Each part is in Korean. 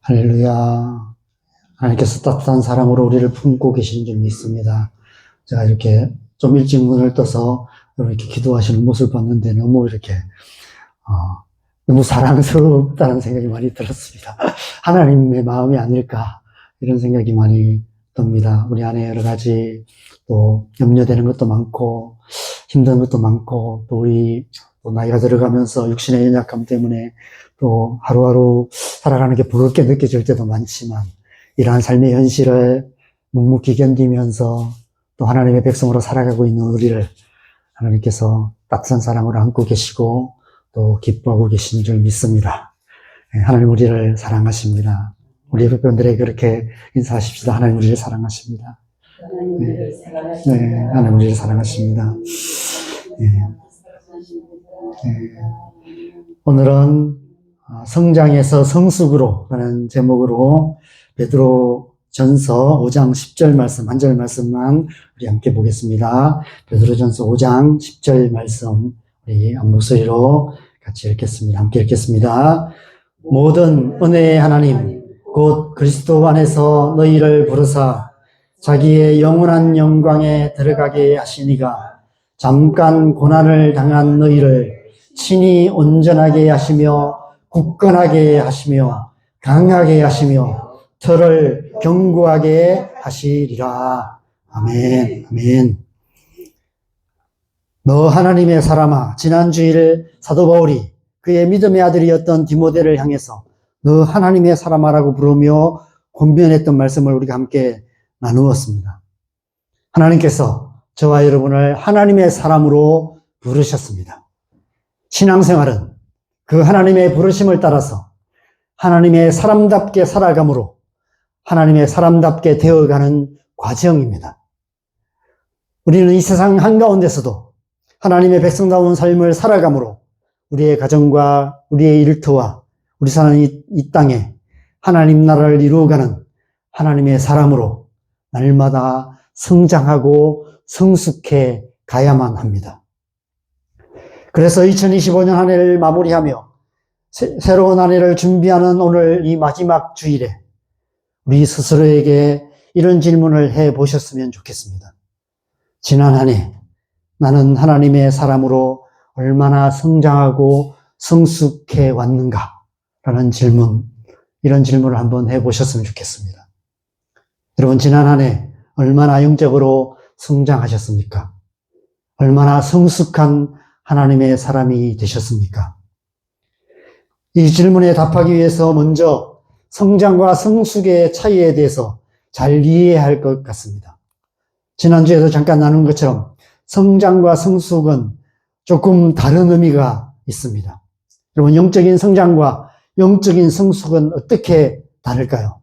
할렐루야. 하나님께서 따뜻한 사랑으로 우리를 품고 계시는 줄 믿습니다. 제가 이렇게 좀 일찍 눈을 떠서 이렇게 기도하시는 모습을 봤는데 너무 이렇게, 너무 사랑스럽다는 생각이 많이 들었습니다. 하나님의 마음이 아닐까, 이런 생각이 많이 듭니다. 우리 안에 여러 가지 또 염려되는 것도 많고, 힘든 것도 많고, 또 우리 또 나이가 들어가면서 육신의 연약함 때문에 또 하루하루 살아가는 게 버겁게 느껴질 때도 많지만, 이러한 삶의 현실을 묵묵히 견디면서 또 하나님의 백성으로 살아가고 있는 우리를 하나님께서 따뜻한 사랑으로 안고 계시고 또 기뻐하고 계신 줄 믿습니다. 하나님 우리를 사랑하십니다. 우리 백성들에게 그렇게 인사하십시다. 하나님 우리를 사랑하십니다. 네, 하나님 우리를 사랑하십니다. 오늘은 성장에서 성숙으로 라는 제목으로 베드로 전서 5장 10절 말씀, 한 절 말씀만 우리 함께 보겠습니다. 베드로 전서 5장 10절 말씀, 우리 한 목소리로 같이 읽겠습니다. 함께 읽겠습니다. 모든 은혜의 하나님, 곧 그리스도 안에서 너희를 부르사 자기의 영원한 영광에 들어가게 하시니가 잠깐 고난을 당한 너희를 친히 온전하게 하시며 굳건하게 하시며 강하게 하시며 털을 견고하게 하시리라. 아멘. 아멘. 너 하나님의 사람아, 지난 주일 사도 바울이 그의 믿음의 아들이었던 디모데를 향해서 너 하나님의 사람아라고 부르며 권면했던 말씀을 우리가 함께 나누었습니다. 하나님께서 저와 여러분을 하나님의 사람으로 부르셨습니다. 신앙생활은 그 하나님의 부르심을 따라서 하나님의 사람답게 살아감으로 하나님의 사람답게 되어가는 과정입니다. 우리는 이 세상 한가운데서도 하나님의 백성다운 삶을 살아감으로 우리의 가정과 우리의 일터와 우리 사는 이 땅에 하나님 나라를 이루어가는 하나님의 사람으로 날마다 성장하고 성숙해 가야만 합니다. 그래서 2025년 한 해를 마무리하며 새로운 한 해를 준비하는 오늘 이 마지막 주일에 우리 스스로에게 이런 질문을 해보셨으면 좋겠습니다. 지난 한 해 나는 하나님의 사람으로 얼마나 성장하고 성숙해 왔는가? 라는 질문, 이런 질문을 한번 해보셨으면 좋겠습니다. 여러분, 지난 한 해 얼마나 영적으로 성장하셨습니까? 얼마나 성숙한 하나님의 사람이 되셨습니까? 이 질문에 답하기 위해서 먼저 성장과 성숙의 차이에 대해서 잘 이해해야 할 것 같습니다. 지난주에도 잠깐 나눈 것처럼 성장과 성숙은 조금 다른 의미가 있습니다. 여러분, 영적인 성장과 영적인 성숙은 어떻게 다를까요?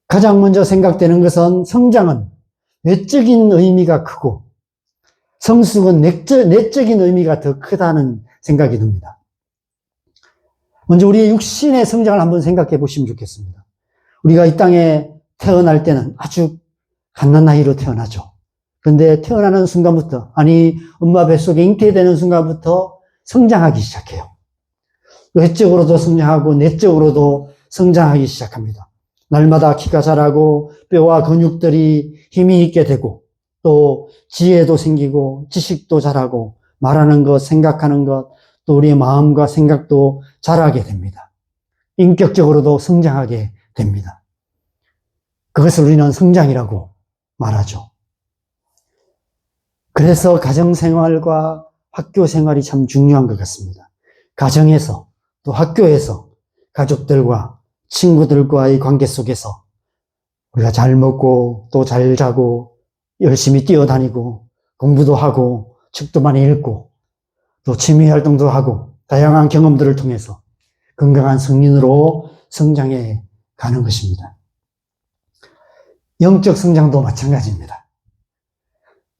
가장 먼저 생각되는 것은 성장은 외적인 의미가 크고 성숙은 내적인 의미가 더 크다는 생각이 듭니다. 먼저 우리의 육신의 성장을 한번 생각해 보시면 좋겠습니다. 우리가 이 땅에 태어날 때는 아주 갓난 나이로 태어나죠. 그런데 태어나는 순간부터, 아니 엄마 뱃속에 잉태되는 순간부터 성장하기 시작해요. 외적으로도 성장하고 내적으로도 성장하기 시작합니다. 날마다 키가 자라고 뼈와 근육들이 힘이 있게 되고 또 지혜도 생기고 지식도 자라고 말하는 것, 생각하는 것, 또 우리의 마음과 생각도 자라게 됩니다. 인격적으로도 성장하게 됩니다. 그것을 우리는 성장이라고 말하죠. 그래서 가정생활과 학교생활이 참 중요한 것 같습니다. 가정에서 또 학교에서 가족들과 친구들과의 관계 속에서 우리가 잘 먹고 또 잘 자고 열심히 뛰어다니고 공부도 하고 책도 많이 읽고 또 취미활동도 하고 다양한 경험들을 통해서 건강한 성인으로 성장해 가는 것입니다. 영적 성장도 마찬가지입니다.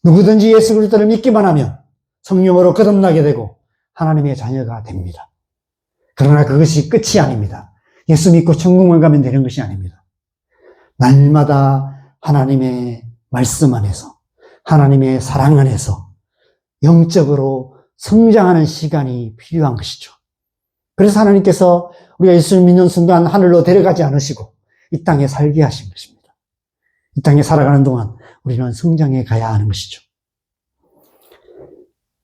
누구든지 예수 그리스도를 믿기만 하면 성령으로 거듭나게 되고 하나님의 자녀가 됩니다. 그러나 그것이 끝이 아닙니다. 예수 믿고 천국만 가면 되는 것이 아닙니다. 날마다 하나님의 말씀 안에서 하나님의 사랑 안에서 영적으로 성장하는 시간이 필요한 것이죠. 그래서 하나님께서 우리가 예수를 믿는 순간 하늘로 데려가지 않으시고 이 땅에 살게 하신 것입니다. 이 땅에 살아가는 동안 우리는 성장해 가야 하는 것이죠.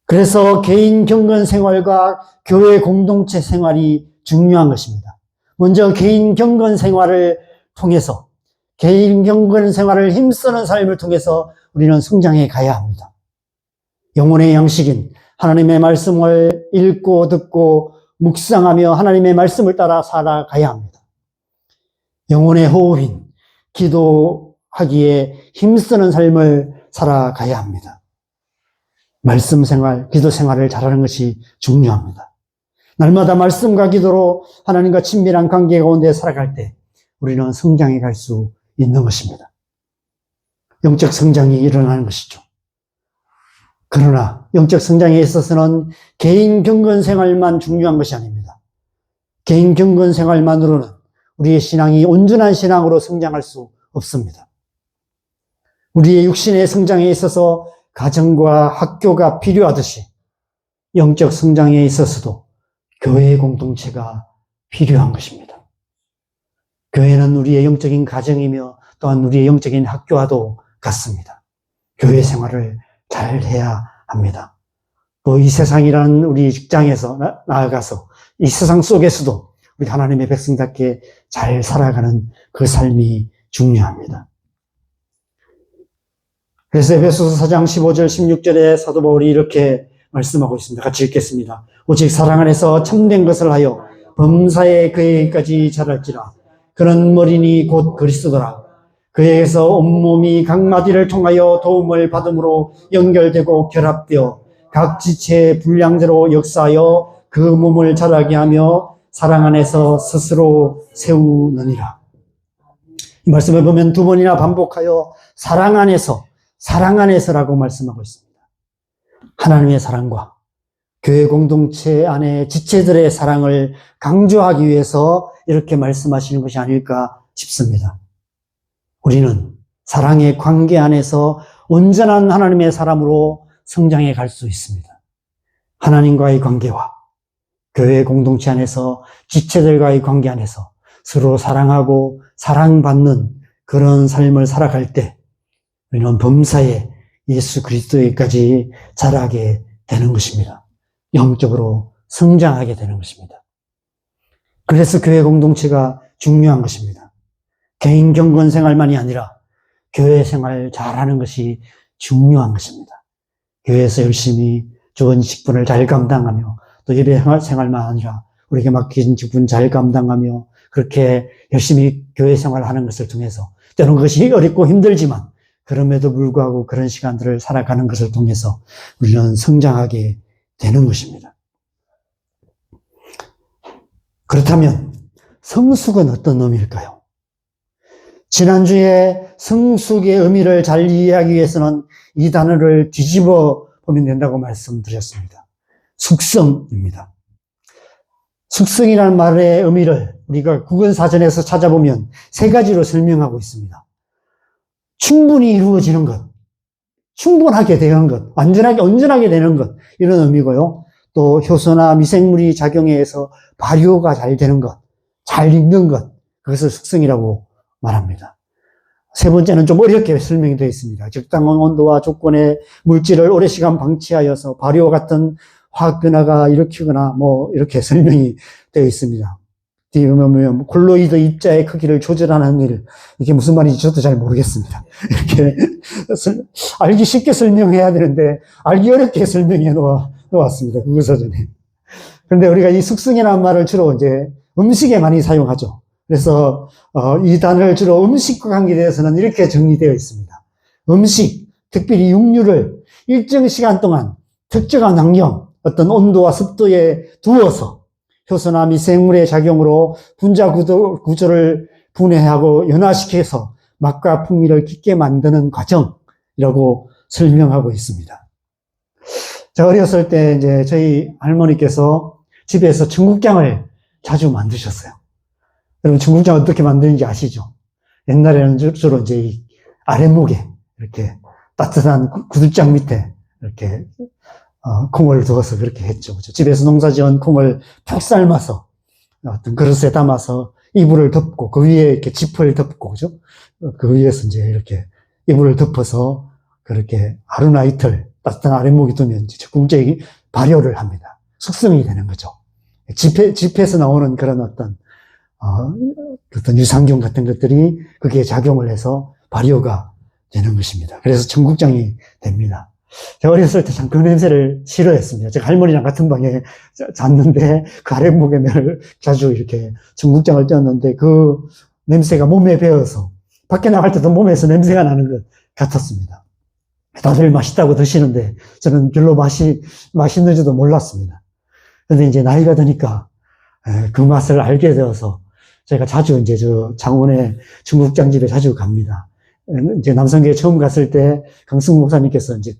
그래서 개인 경건 생활과 교회 공동체 생활이 중요한 것입니다. 먼저 개인 경건 생활을 통해서, 개인 경건 생활을 힘쓰는 삶을 통해서 우리는 성장해 가야 합니다. 영혼의 양식인 하나님의 말씀을 읽고 듣고 묵상하며 하나님의 말씀을 따라 살아가야 합니다. 영혼의 호흡인 기도하기에 힘쓰는 삶을 살아가야 합니다. 말씀 생활, 기도 생활을 잘하는 것이 중요합니다. 날마다 말씀과 기도로 하나님과 친밀한 관계 가운데 살아갈 때 우리는 성장해 갈 수 있는 것입니다. 영적 성장이 일어나는 것이죠. 그러나 영적 성장에 있어서는 개인 경건 생활만 중요한 것이 아닙니다. 개인 경건 생활만으로는 우리의 신앙이 온전한 신앙으로 성장할 수 없습니다. 우리의 육신의 성장에 있어서 가정과 학교가 필요하듯이 영적 성장에 있어서도 교회 공동체가 필요한 것입니다. 교회는 우리의 영적인 가정이며 또한 우리의 영적인 학교와도 같습니다. 교회 생활을 잘 해야 합니다. 또 이 세상이라는 우리 직장에서 나아가서 이 세상 속에서도 우리 하나님의 백성답게 잘 살아가는 그 삶이 중요합니다. 그래서 에베소서 4장 15절 16절에 사도 바울이 이렇게 말씀하고 있습니다. 같이 읽겠습니다. 오직 사랑 안에서 참된 것을 하여 범사에 그에게까지 자랄지라. 그는 머리니 곧 그리스도라. 그에게서 온몸이 각 마디를 통하여 도움을 받음으로 연결되고 결합되어 각 지체의 분량대로 역사하여 그 몸을 자라게 하며 사랑 안에서 스스로 세우느니라. 이 말씀을 보면 두 번이나 반복하여 사랑 안에서라고 말씀하고 있습니다. 하나님의 사랑과 교회 공동체 안에 지체들의 사랑을 강조하기 위해서 이렇게 말씀하시는 것이 아닐까 싶습니다. 우리는 사랑의 관계 안에서 온전한 하나님의 사람으로 성장해 갈 수 있습니다. 하나님과의 관계와 교회 공동체 안에서 지체들과의 관계 안에서 서로 사랑하고 사랑받는 그런 삶을 살아갈 때 우리는 범사에 예수 그리스도에까지 자라게 되는 것입니다. 영적으로 성장하게 되는 것입니다. 그래서 교회 공동체가 중요한 것입니다. 개인 경건 생활만이 아니라 교회 생활 잘하는 것이 중요한 것입니다. 교회에서 열심히 좋은 직분을 잘 감당하며 또 예배 생활만 아니라 우리에게 맡긴 직분 잘 감당하며 그렇게 열심히 교회 생활하는 것을 통해서 때로는 그것이 어렵고 힘들지만 그럼에도 불구하고 그런 시간들을 살아가는 것을 통해서 우리는 성장하게 되는 것입니다. 그렇다면 성숙은 어떤 의미일까요? 지난주에 성숙의 의미를 잘 이해하기 위해서는 이 단어를 뒤집어 보면 된다고 말씀드렸습니다. 숙성입니다. 숙성이라는 말의 의미를 우리가 국어사전에서 찾아보면 세 가지로 설명하고 있습니다. 충분히 이루어지는 것, 충분하게 되는 것, 온전하게 되는 것, 이런 의미고요. 또 효소나 미생물이 작용해서 발효가 잘 되는 것, 잘 익는 것, 그것을 숙성이라고 말합니다. 세 번째는 좀 어렵게 설명이 되어 있습니다. 적당한 온도와 조건의 물질을 오랜 시간 방치하여서 발효 같은 화학 변화가 일으키거나 이렇게 설명이 되어 있습니다. 뒤에 보면 콜로이드 입자의 크기를 조절하는 일, 이게 무슨 말인지 저도 잘 모르겠습니다. 이렇게 알기 쉽게 설명해야 되는데 알기 어렵게 설명해 놓았습니다. 국어사전에. 그런데 우리가 이 숙성이라는 말을 주로 이제 음식에 많이 사용하죠. 그래서 이 단어를 주로 음식과 관계되어서는 이렇게 정리되어 있습니다. 음식, 특별히 육류를 일정 시간 동안 특정한 환경, 어떤 온도와 습도에 두어서 효소나 미생물의 작용으로 분자 구조를 분해하고 연화시켜서 맛과 풍미를 깊게 만드는 과정이라고 설명하고 있습니다. 제가 어렸을 때 이제 저희 할머니께서 집에서 청국장을 자주 만드셨어요. 여러분, 청국장 어떻게 만드는지 아시죠? 옛날에는 주로 이제 이 아랫목에 이렇게 따뜻한 구들장 밑에 이렇게 콩을 두어서 그렇게 했죠. 그죠? 집에서 농사지은 콩을 푹 삶아서 어떤 그릇에 담아서 이불을 덮고 그 위에 이렇게 지퍼를 덮고, 그죠? 그 위에서 이제 이렇게 이불을 덮어서 그렇게 하루나 이틀 따뜻한 아랫목에 두면 이제 적극적인 발효를 합니다. 숙성이 되는 거죠. 집에서 나오는 그런 어떤 유산균 같은 것들이 거기에 작용을 해서 발효가 되는 것입니다. 그래서 청국장이 됩니다. 제가 어렸을 때 참 그 냄새를 싫어했습니다. 제가 할머니랑 같은 방에 잤는데 그 아랫목에 매를 자주 이렇게 청국장을 떼었는데 그 냄새가 몸에 배어서 밖에 나갈 때도 몸에서 냄새가 나는 것 같았습니다. 다들 맛있다고 드시는데 저는 별로 맛있는지도 몰랐습니다. 그런데 이제 나이가 드니까 그 맛을 알게 되어서 제가 자주 이제 저 창원의 청국장 집에 자주 갑니다. 이제 남성교회 처음 갔을 때 강승 목사님께서 이제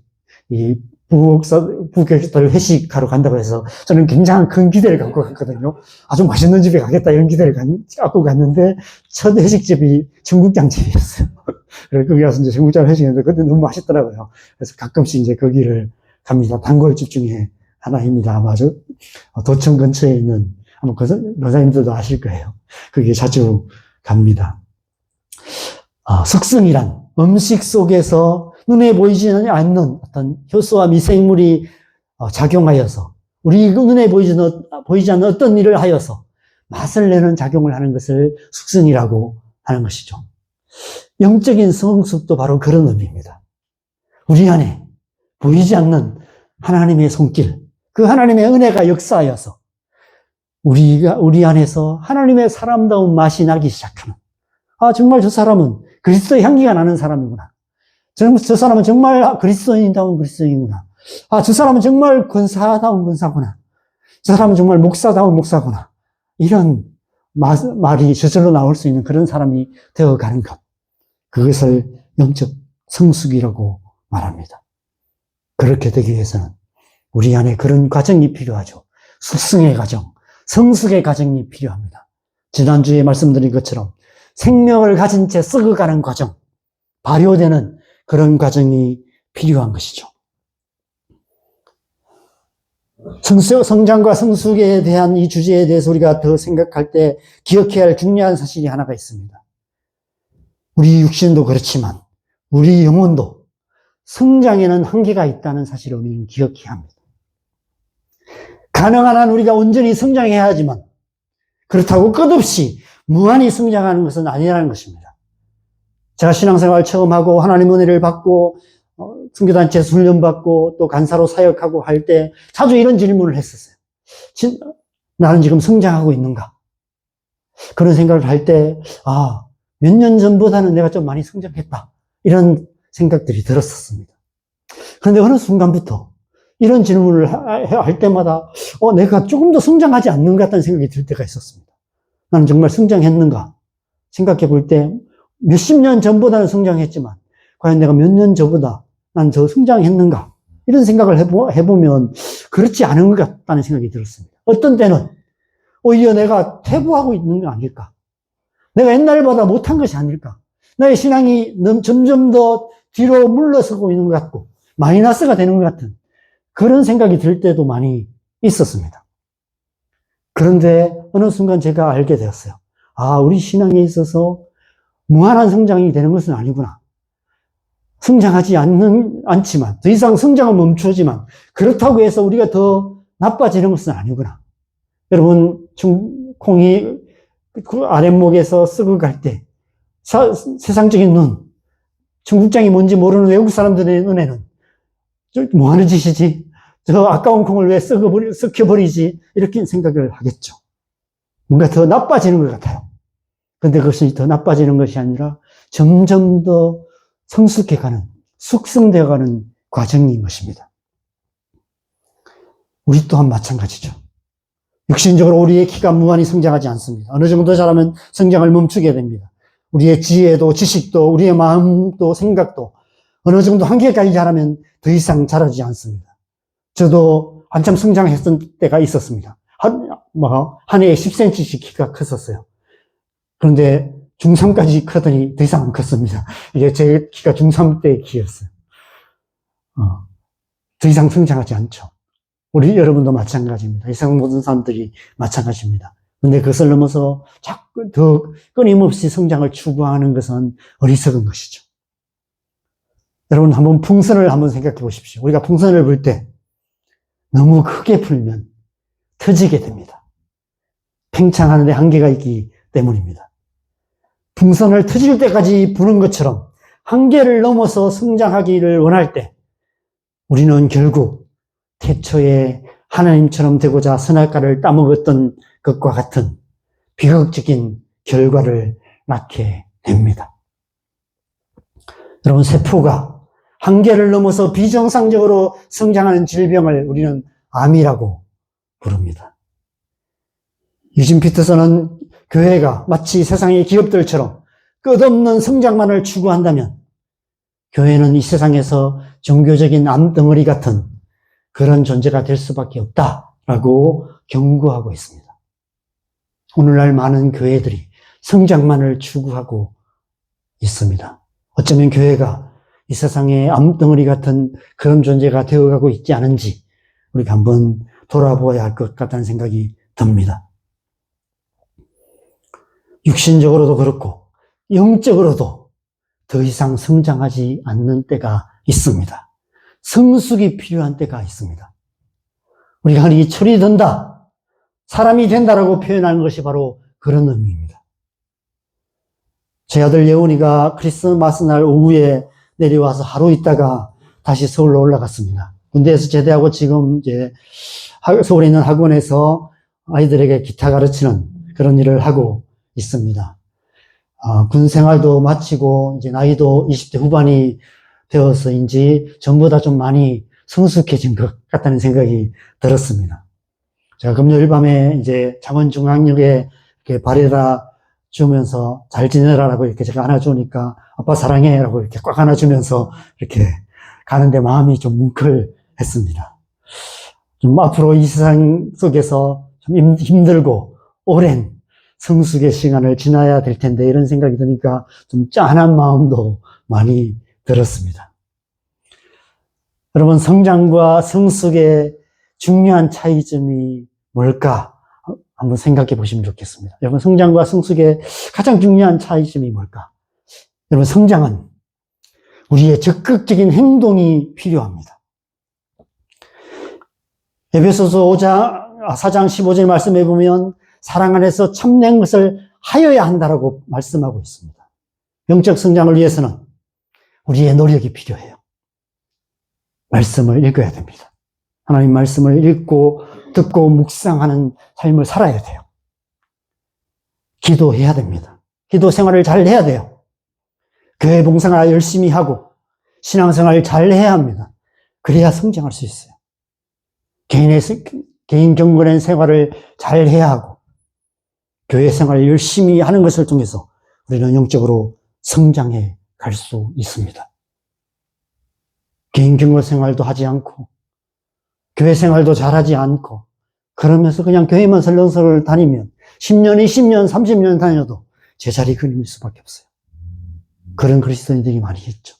이 부교육들 회식하러 간다고 해서 저는 굉장히 큰 기대를 갖고 갔거든요. 아주 맛있는 집에 가겠다 이런 기대를 갖고 갔는데 첫 회식집이 청국장집이었어요. 그래서 거기 가서 이제 청국장 회식했는데 그때 너무 맛있더라고요. 그래서 가끔씩 이제 거기를 갑니다. 단골집 중에 하나입니다. 아마 도청 근처에 있는 아마 권사님들도 아실 거예요. 거기에 자주 갑니다. 숙성이란 음식 속에서 눈에 보이지 않는 어떤 효소와 미생물이 작용하여서 우리 눈에 보이지 않는 어떤 일을 하여서 맛을 내는 작용을 하는 것을 숙성이라고 하는 것이죠. 영적인 성숙도 바로 그런 의미입니다. 우리 안에 보이지 않는 하나님의 손길, 그 하나님의 은혜가 역사하여서 우리 안에서 하나님의 사람다운 맛이 나기 시작하는, 정말 저 사람은 그리스도의 향기가 나는 사람이구나. 저 사람은 정말 그리스도인다운 그리스도인이구나. 저 사람은 정말 권사다운 권사구나. 저 사람은 정말 목사다운 목사구나. 이런 말이 저절로 나올 수 있는 그런 사람이 되어가는 것. 그것을 영적 성숙이라고 말합니다. 그렇게 되기 위해서는 우리 안에 그런 과정이 필요하죠. 숙성의 과정, 성숙의 과정이 필요합니다. 지난주에 말씀드린 것처럼 생명을 가진 채 썩어가는 과정, 발효되는 그런 과정이 필요한 것이죠. 성장과 성숙에 대한 이 주제에 대해서 우리가 더 생각할 때 기억해야 할 중요한 사실이 하나가 있습니다. 우리 육신도 그렇지만 우리 영혼도 성장에는 한계가 있다는 사실을 우리는 기억해야 합니다. 가능한 한 우리가 온전히 성장해야 하지만 그렇다고 끝없이 무한히 성장하는 것은 아니라는 것입니다. 제가 신앙생활 처음 하고 하나님 은혜를 받고 선교단체에서 훈련받고 또 간사로 사역하고 할 때 자주 이런 질문을 했었어요. 나는 지금 성장하고 있는가? 그런 생각을 할 때 몇 년 전보다는 내가 좀 많이 성장했다. 이런 생각들이 들었었습니다. 그런데 어느 순간부터 이런 질문을 할 때마다 내가 조금 더 성장하지 않는 것 같다는 생각이 들 때가 있었습니다. 나는 정말 성장했는가? 생각해 볼 때 몇십 년 전보다는 성장했지만 과연 내가 몇 년 전보다 난 더 성장했는가? 이런 생각을 해보면 그렇지 않은 것 같다는 생각이 들었습니다. 어떤 때는 오히려 내가 퇴보하고 있는 거 아닐까? 내가 옛날보다 못한 것이 아닐까? 나의 신앙이 점점 더 뒤로 물러서고 있는 것 같고 마이너스가 되는 것 같은 그런 생각이 들 때도 많이 있었습니다. 그런데 어느 순간 제가 알게 되었어요. 우리 신앙에 있어서 무한한 성장이 되는 것은 아니구나. 성장하지 않지만, 더 이상 성장은 멈추지만, 그렇다고 해서 우리가 더 나빠지는 것은 아니구나. 여러분, 콩이 그 아랫목에서 썩어갈 때, 세상적인 눈, 청국장이 뭔지 모르는 외국 사람들의 눈에는, 뭐 하는 짓이지? 저 아까운 콩을 왜 썩혀버리지? 이렇게 생각을 하겠죠. 뭔가 더 나빠지는 것 같아요. 그런데 그것이 더 나빠지는 것이 아니라 점점 더 성숙해가는, 숙성되어가는 과정인 것입니다. 우리 또한 마찬가지죠. 육신적으로 우리의 키가 무한히 성장하지 않습니다. 어느 정도 자라면 성장을 멈추게 됩니다. 우리의 지혜도, 지식도, 우리의 마음도, 생각도 어느 정도 한계까지 자라면 더 이상 자라지 않습니다. 저도 한참 성장했던 때가 있었습니다. 한 해에 10cm씩 키가 컸었어요. 그런데 중3까지 크더니 더 이상 안 컸습니다. 이게 제 키가 중3 때의 키였어요. 더 이상 성장하지 않죠. 우리 여러분도 마찬가지입니다. 이 세상 모든 사람들이 마찬가지입니다. 근데 그것을 넘어서 자꾸 더 끊임없이 성장을 추구하는 것은 어리석은 것이죠. 여러분 한번 풍선을 한번 생각해 보십시오. 우리가 풍선을 불 때 너무 크게 불면 터지게 됩니다. 팽창하는 데 한계가 있기 때문입니다. 풍선을 터질 때까지 부는 것처럼 한계를 넘어서 성장하기를 원할 때 우리는 결국 태초에 하나님처럼 되고자 선악과를 따먹었던 것과 같은 비극적인 결과를 낳게 됩니다. 여러분, 세포가 한계를 넘어서 비정상적으로 성장하는 질병을 우리는 암이라고 부릅니다. 유진 피터슨은 교회가 마치 세상의 기업들처럼 끝없는 성장만을 추구한다면 교회는 이 세상에서 종교적인 암덩어리 같은 그런 존재가 될 수밖에 없다라고 경고하고 있습니다. 오늘날 많은 교회들이 성장만을 추구하고 있습니다. 어쩌면 교회가 이 세상의 암덩어리 같은 그런 존재가 되어가고 있지 않은지 우리가 한번 돌아보아야 할 것 같다는 생각이 듭니다. 육신적으로도 그렇고 영적으로도 더 이상 성장하지 않는 때가 있습니다. 성숙이 필요한 때가 있습니다. 우리가 흔히 철이 든다, 사람이 된다라고 표현하는 것이 바로 그런 의미입니다. 제 아들 예훈이가 크리스마스 날 오후에 내려와서 하루 있다가 다시 서울로 올라갔습니다. 군대에서 제대하고 지금 이제 서울에 있는 학원에서 아이들에게 기타 가르치는 그런 일을 하고 있습니다. 군 생활도 마치고 이제 나이도 20대 후반이 되어서인지 전보다 좀 많이 성숙해진 것 같다는 생각이 들었습니다. 제가 금요일 밤에 이제 창원중앙역에 이렇게 발에다 주면서 잘 지내라라고 이렇게 제가 안아주니까 아빠 사랑해라고 이렇게 꽉 안아주면서 이렇게 가는데 마음이 좀 뭉클했습니다. 좀 앞으로 이 세상 속에서 좀 힘들고 오랜 성숙의 시간을 지나야 될 텐데 이런 생각이 드니까 좀 짠한 마음도 많이 들었습니다. 여러분, 성장과 성숙의 중요한 차이점이 뭘까? 한번 생각해 보시면 좋겠습니다. 여러분, 성장과 성숙의 가장 중요한 차이점이 뭘까? 여러분, 성장은 우리의 적극적인 행동이 필요합니다. 에베소서 4장 15절 말씀해 보면 사랑 안에서 참된 것을 하여야 한다라고 말씀하고 있습니다. 영적 성장을 위해서는 우리의 노력이 필요해요. 말씀을 읽어야 됩니다. 하나님 말씀을 읽고 듣고 묵상하는 삶을 살아야 돼요. 기도해야 됩니다. 기도 생활을 잘 해야 돼요. 교회 봉사를 열심히 하고 신앙생활을 잘 해야 합니다. 그래야 성장할 수 있어요. 개인 경건한 생활을 잘 해야 하고 교회 생활을 열심히 하는 것을 통해서 우리는 영적으로 성장해 갈 수 있습니다. 개인 경건 생활도 하지 않고 교회 생활도 잘하지 않고 그러면서 그냥 교회만 설렁설렁 다니면 10년, 20년, 30년 다녀도 제자리 걸릴 수밖에 없어요. 그런 그리스도인들이 많이 있죠.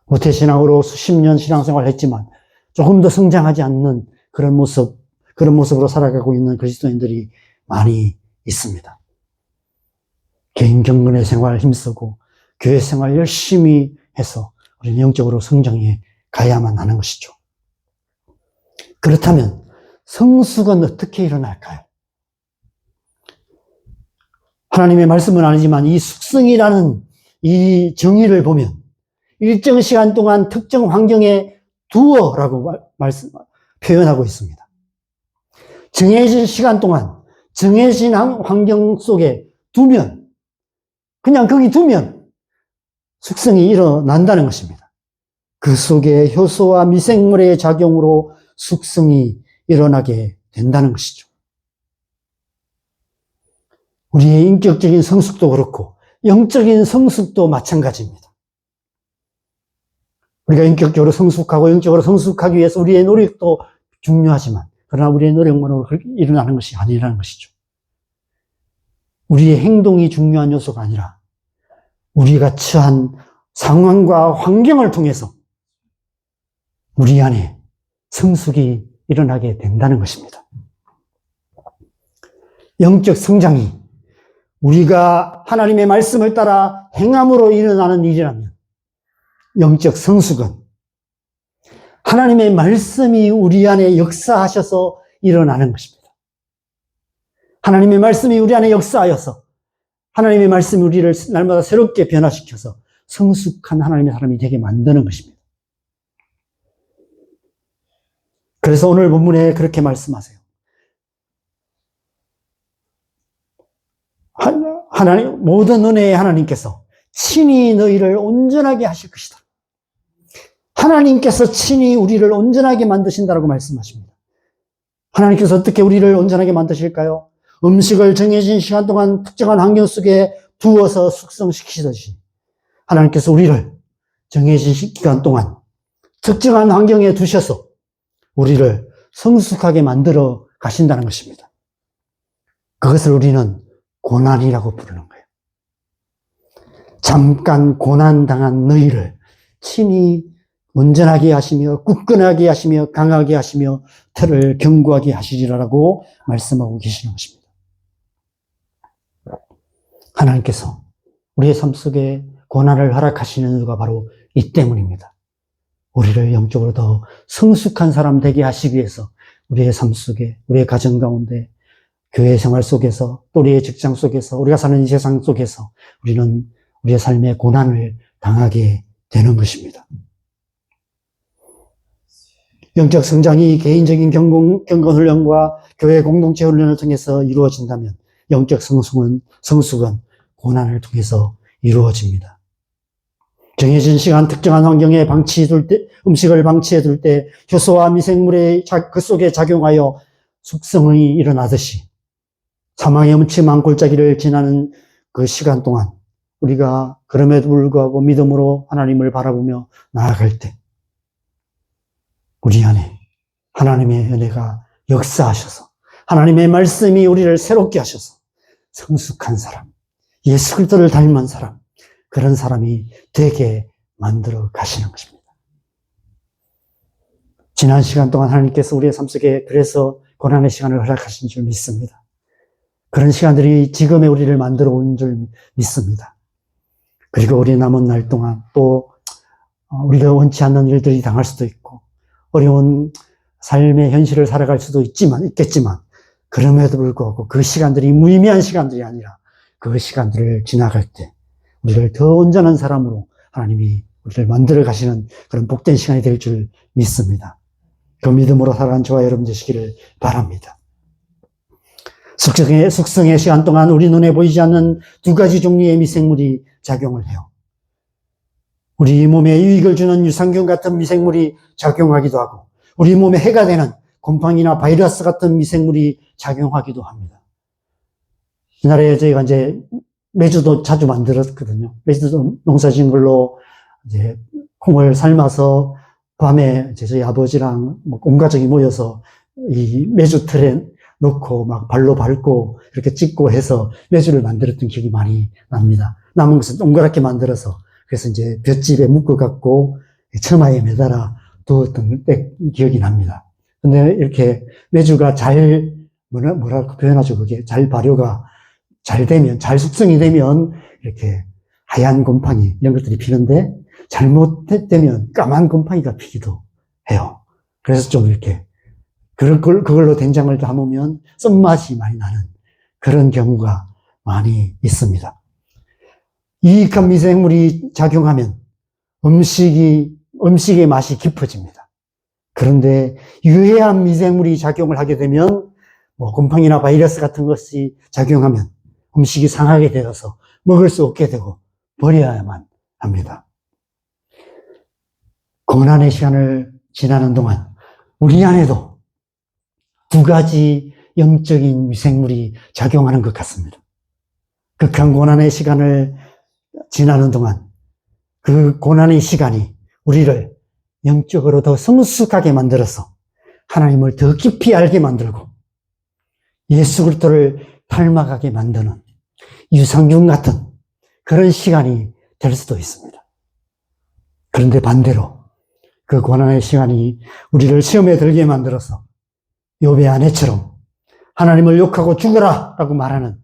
모태신앙으로 수십 년 신앙생활을 했지만 조금 더 성장하지 않는 그런 모습으로 살아가고 있는 그리스도인들이 많이 있습니다. 개인 경건의 생활 힘쓰고 교회 생활 열심히 해서 우리는 영적으로 성장해 가야만 하는 것이죠. 그렇다면 성숙은 어떻게 일어날까요? 하나님의 말씀은 아니지만 이 숙성이라는 이 정의를 보면 일정 시간 동안 특정 환경에 두어라고 표현하고 있습니다. 정해진 시간 동안 정해진 환경 속에 두면 그냥 거기 두면 숙성이 일어난다는 것입니다. 그 속에 효소와 미생물의 작용으로 숙성이 일어나게 된다는 것이죠. 우리의 인격적인 성숙도 그렇고 영적인 성숙도 마찬가지입니다. 우리가 인격적으로 성숙하고 영적으로 성숙하기 위해서 우리의 노력도 중요하지만 그러나 우리의 노력만으로 일어나는 것이 아니라는 것이죠. 우리의 행동이 중요한 요소가 아니라 우리가 처한 상황과 환경을 통해서 우리 안에 성숙이 일어나게 된다는 것입니다. 영적 성장이 우리가 하나님의 말씀을 따라 행함으로 일어나는 일이라면 영적 성숙은 하나님의 말씀이 우리 안에 역사하셔서 일어나는 것입니다. 하나님의 말씀이 우리 안에 역사하여서 하나님의 말씀이 우리를 날마다 새롭게 변화시켜서 성숙한 하나님의 사람이 되게 만드는 것입니다. 그래서 오늘 본문에 그렇게 말씀하세요. 하나님, 모든 은혜의 하나님께서 친히 너희를 온전하게 하실 것이다. 하나님께서 친히 우리를 온전하게 만드신다라고 말씀하십니다. 하나님께서 어떻게 우리를 온전하게 만드실까요? 음식을 정해진 시간 동안 특정한 환경 속에 두어서 숙성시키듯이 하나님께서 우리를 정해진 기간 동안 특정한 환경에 두셔서 우리를 성숙하게 만들어 가신다는 것입니다. 그것을 우리는 고난이라고 부르는 거예요. 잠깐 고난당한 너희를 친히 온전하게 하시며 굳건하게 하시며 강하게 하시며 터를 견고하게 하시리라고 말씀하고 계시는 것입니다. 하나님께서 우리의 삶 속에 고난을 허락하시는 이유가 바로 이 때문입니다. 우리를 영적으로 더 성숙한 사람 되게 하시기 위해서 우리의 삶 속에, 우리의 가정 가운데, 교회 생활 속에서, 또 우리의 직장 속에서, 우리가 사는 이 세상 속에서 우리는 우리의 삶의 고난을 당하게 되는 것입니다. 영적 성장이 개인적인 경건훈련과 교회 공동체 훈련을 통해서 이루어진다면 영적 성숙은 고난을 통해서 이루어집니다. 정해진 시간 특정한 환경에 음식을 방치해 둘 때 효소와 미생물이 그 속에 작용하여 숙성이 일어나듯이 사망의 음침한 골짜기를 지나는 그 시간 동안 우리가 그럼에도 불구하고 믿음으로 하나님을 바라보며 나아갈 때 우리 안에 하나님의 은혜가 역사하셔서 하나님의 말씀이 우리를 새롭게 하셔서 성숙한 사람, 예수 그리스도를 닮은 사람, 그런 사람이 되게 만들어 가시는 것입니다. 지난 시간 동안 하나님께서 우리의 삶 속에 그래서 고난의 시간을 허락하신 줄 믿습니다. 그런 시간들이 지금의 우리를 만들어 온 줄 믿습니다. 그리고 우리 남은 날 동안 또 우리가 원치 않는 일들이 당할 수도 있고 어려운 삶의 현실을 살아갈 수도 있겠지만 그럼에도 불구하고 그 시간들이 무의미한 시간들이 아니라 그 시간들을 지나갈 때 우리를 더 온전한 사람으로 하나님이 우리를 만들어 가시는 그런 복된 시간이 될 줄 믿습니다. 그 믿음으로 살아가는 저와 여러분 되시기를 바랍니다. 숙성의 시간 동안 우리 눈에 보이지 않는 두 가지 종류의 미생물이 작용을 해요. 우리 몸에 유익을 주는 유산균 같은 미생물이 작용하기도 하고 우리 몸에 해가 되는 곰팡이나 바이러스 같은 미생물이 작용하기도 합니다. 옛날에 저희가 이제 메주도 자주 만들었거든요. 메주도 농사 지은 걸로 이제 콩을 삶아서 밤에 이제 저희 아버지랑 온 가족이 모여서 이 메주 틀에 넣고 막 발로 밟고 이렇게 찍고 해서 메주를 만들었던 기억이 많이 납니다. 남은 것은 동그랗게 만들어서 그래서 이제 볏짚에 묶어갖고 처마에 매달아 두었던 기억이 납니다. 근데 이렇게 메주가 뭐라고 표현하죠? 그게 잘 발효가 잘 되면, 잘 숙성이 되면 이렇게 하얀 곰팡이 이런 것들이 피는데 잘못되면 까만 곰팡이가 피기도 해요. 그래서 좀 이렇게 그걸로 된장을 담으면 썬맛이 많이 나는 그런 경우가 많이 있습니다. 유익한 미생물이 작용하면 음식의 맛이 깊어집니다. 그런데 유해한 미생물이 작용을 하게 되면 곰팡이나 바이러스 같은 것이 작용하면 음식이 상하게 되어서 먹을 수 없게 되고 버려야만 합니다. 고난의 시간을 지나는 동안 우리 안에도 두 가지 영적인 미생물이 작용하는 것 같습니다. 극한 고난의 시간을 지나는 동안 그 고난의 시간이 우리를 영적으로 더 성숙하게 만들어서 하나님을 더 깊이 알게 만들고 예수 그리스도를 닮아가게 만드는 유산균 같은 그런 시간이 될 수도 있습니다. 그런데 반대로 그 고난의 시간이 우리를 시험에 들게 만들어서 욥의 아내처럼 하나님을 욕하고 죽어라 라고 말하는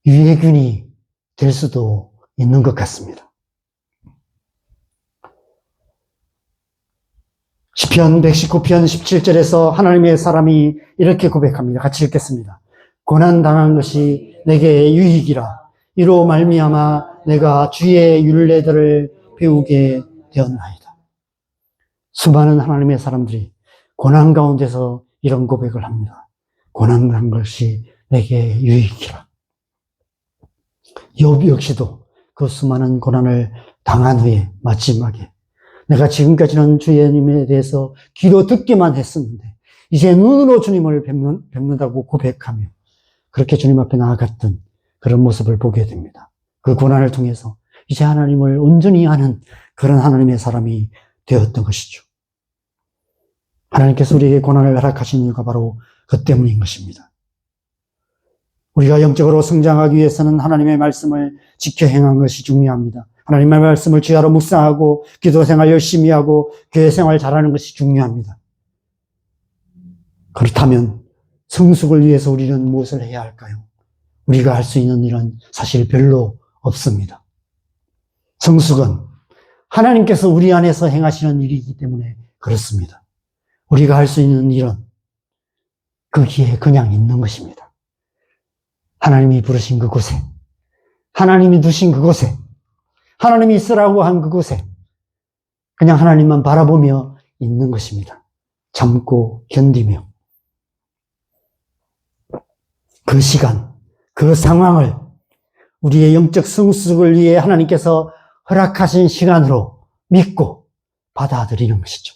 유해균이 될 수도 있는 것 같습니다. 시편 119편 17절에서 하나님의 사람이 이렇게 고백합니다. 같이 읽겠습니다. 고난당한 것이 내게 유익이라. 이로 말미암아 내가 주의 율례들을 배우게 되었나이다. 수많은 하나님의 사람들이 고난 가운데서 이런 고백을 합니다. 고난당한 것이 내게 유익이라. 욥 역시도 그 수많은 고난을 당한 후에 마지막에 내가 지금까지는 주님에 대해서 귀로 듣기만 했었는데 이제 눈으로 주님을 뵙는다고 고백하며 그렇게 주님 앞에 나아갔던 그런 모습을 보게 됩니다. 그 고난을 통해서 이제 하나님을 온전히 아는 그런 하나님의 사람이 되었던 것이죠. 하나님께서 우리에게 고난을 허락하신 이유가 바로 그 때문인 것입니다. 우리가 영적으로 성장하기 위해서는 하나님의 말씀을 지켜 행한 것이 중요합니다. 하나님의 말씀을 주야로 묵상하고 기도 생활 열심히 하고 교회 생활 잘하는 것이 중요합니다. 그렇다면 성숙을 위해서 우리는 무엇을 해야 할까요? 우리가 할 수 있는 일은 사실 별로 없습니다. 성숙은 하나님께서 우리 안에서 행하시는 일이기 때문에 그렇습니다. 우리가 할 수 있는 일은 거기에 그냥 있는 것입니다. 하나님이 부르신 그곳에, 하나님이 두신 그곳에, 하나님이 쓰라고 한 그곳에 그냥 하나님만 바라보며 있는 것입니다. 참고 견디며 그 시간, 그 상황을 우리의 영적 성숙을 위해 하나님께서 허락하신 시간으로 믿고 받아들이는 것이죠.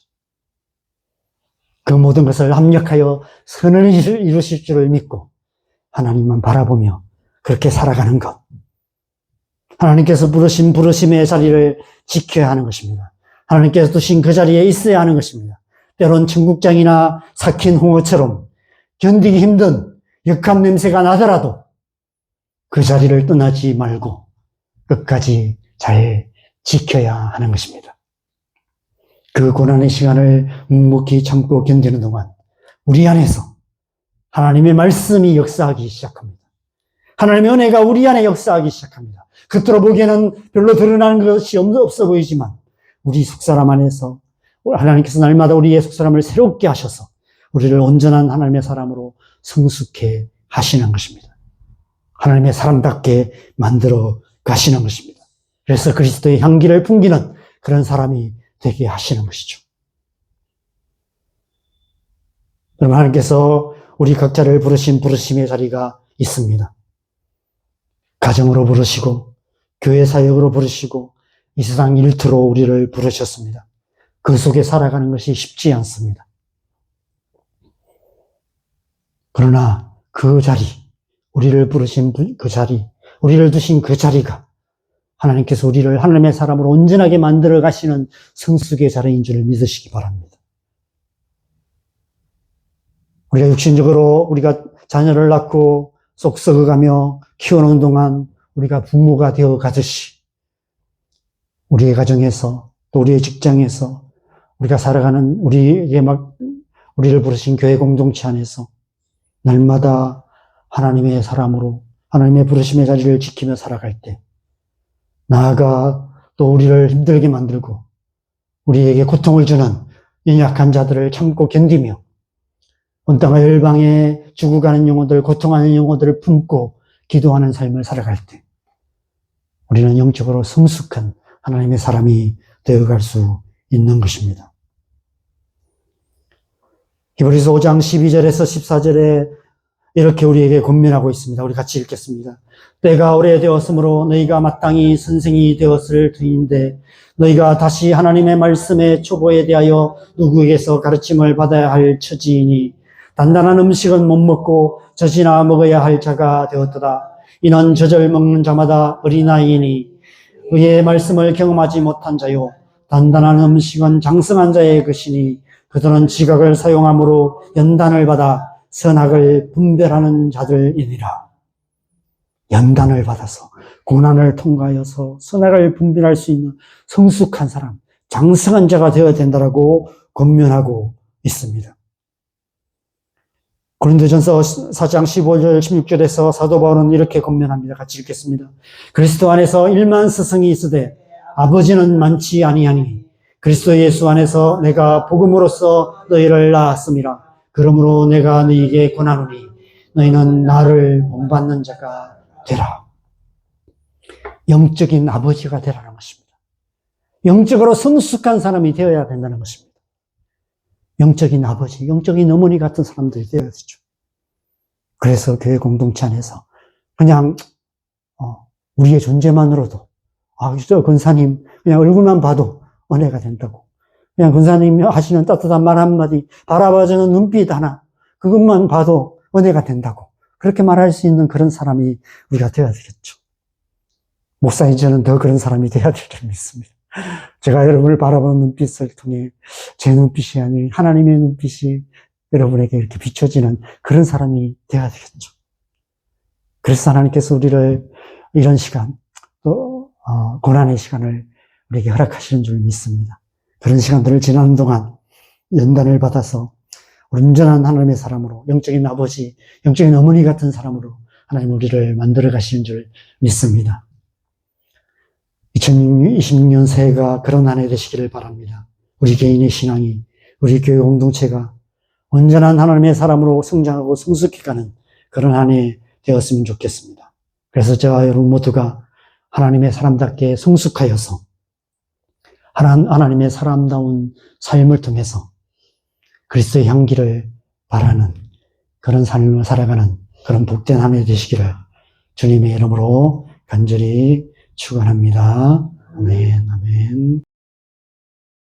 그 모든 것을 합력하여 선을 이루실 줄을 믿고 하나님만 바라보며 그렇게 살아가는 것. 하나님께서 부르신 부르심의 자리를 지켜야 하는 것입니다. 하나님께서 두신 그 자리에 있어야 하는 것입니다. 때론 청국장이나 삭힌 홍어처럼 견디기 힘든 역함 냄새가 나더라도 그 자리를 떠나지 말고 끝까지 잘 지켜야 하는 것입니다. 그 고난의 시간을 묵묵히 참고 견디는 동안 우리 안에서 하나님의 말씀이 역사하기 시작합니다. 하나님의 은혜가 우리 안에 역사하기 시작합니다. 겉으로 보기에는 별로 드러나는 것이 없어 보이지만 우리 속사람 안에서 하나님께서 날마다 우리의 속사람을 새롭게 하셔서 우리를 온전한 하나님의 사람으로 성숙해 하시는 것입니다. 하나님의 사람답게 만들어 가시는 것입니다. 그래서 그리스도의 향기를 풍기는 그런 사람이 되게 하시는 것이죠. 여러분, 하나님께서 우리 각자를 부르신 부르심의 자리가 있습니다. 가정으로 부르시고 교회 사역으로 부르시고 이 세상 일터로 우리를 부르셨습니다. 그 속에 살아가는 것이 쉽지 않습니다. 그러나 그 자리, 우리를 부르신 그 자리, 우리를 두신 그 자리가 하나님께서 우리를 하나님의 사람으로 온전하게 만들어 가시는 성숙의 자리인 줄 믿으시기 바랍니다. 우리가 육신적으로 우리가 자녀를 낳고 쏙 썩어가며 키우는 동안 우리가 부모가 되어 가듯이 우리의 가정에서 또 우리의 직장에서 우리가 살아가는 우리를 부르신 교회 공동체 안에서 날마다 하나님의 사람으로 하나님의 부르심의 자리를 지키며 살아갈 때 나아가 또 우리를 힘들게 만들고 우리에게 고통을 주는 연약한 자들을 참고 견디며 온 땅의 열방에 죽어가는 영혼들, 고통하는 영혼들을 품고 기도하는 삶을 살아갈 때 우리는 영적으로 성숙한 하나님의 사람이 되어갈 수 있는 것입니다. 히브리서 5장 12절에서 14절에 이렇게 우리에게 권면하고 있습니다. 우리 같이 읽겠습니다. 때가 오래되었으므로 너희가 마땅히 선생이 되었을 터인데 너희가 다시 하나님의 말씀의 초보에 대하여 누구에게서 가르침을 받아야 할 처지이니 단단한 음식은 못 먹고 젖이나 먹어야 할 자가 되었도다. 이는 젖을 먹는 자마다 어린아이이니 의의 말씀을 경험하지 못한 자요 단단한 음식은 장성한 자의 것이니 그들은 지각을 사용함으로 연단을 받아 선악을 분별하는 자들이니라. 연단을 받아서 고난을 통과하여서 선악을 분별할 수 있는 성숙한 사람, 장성한 자가 되어야 된다라고 권면하고 있습니다. 고린도전서 4장 15절 16절에서 사도 바울은 이렇게 권면합니다. 같이 읽겠습니다. 그리스도 안에서 1만 스승이 있으되 아버지는 많지 아니하니 그리스도 예수 안에서 내가 복음으로써 너희를 낳았음이라. 그러므로 내가 너희에게 권하노니 너희는 나를 본받는 자가 되라. 영적인 아버지가 되라는 것입니다. 영적으로 성숙한 사람이 되어야 된다는 것입니다. 영적인 아버지, 영적인 어머니 같은 사람들이 되어야 되죠. 그래서 교회 공동체 안에서 그냥 우리의 존재만으로도 저 권사님 그냥 얼굴만 봐도 은혜가 된다고. 그냥 권사님 하시는 따뜻한 말 한마디, 바라봐주는 눈빛 하나, 그것만 봐도 은혜가 된다고. 그렇게 말할 수 있는 그런 사람이 우리가 되어야 되겠죠. 목사인 저는 더 그런 사람이 되어야 될 줄 믿습니다. 제가 여러분을 바라보는 눈빛을 통해 제 눈빛이 아닌 하나님의 눈빛이 여러분에게 이렇게 비춰지는 그런 사람이 되어야 되겠죠. 그래서 하나님께서 우리를 이런 시간, 또 고난의 시간을 우리에게 허락하시는 줄 믿습니다. 그런 시간들을 지나는 동안 연단을 받아서 온전한 하나님의 사람으로, 영적인 아버지, 영적인 어머니 같은 사람으로 하나님 우리를 만들어 가시는 줄 믿습니다. 2026년 새해가 그런 한 해 되시기를 바랍니다. 우리 개인의 신앙이, 우리 교회 공동체가 온전한 하나님의 사람으로 성장하고 성숙해가는 그런 한 해 되었으면 좋겠습니다. 그래서 저와 여러분 모두가 하나님의 사람답게 성숙하여서 하나님의 사람다운 삶을 통해서 그리스도의 향기를 바라는 그런 삶을 살아가는 그런 복된 한 해 되시기를 주님의 이름으로 간절히 축원합니다.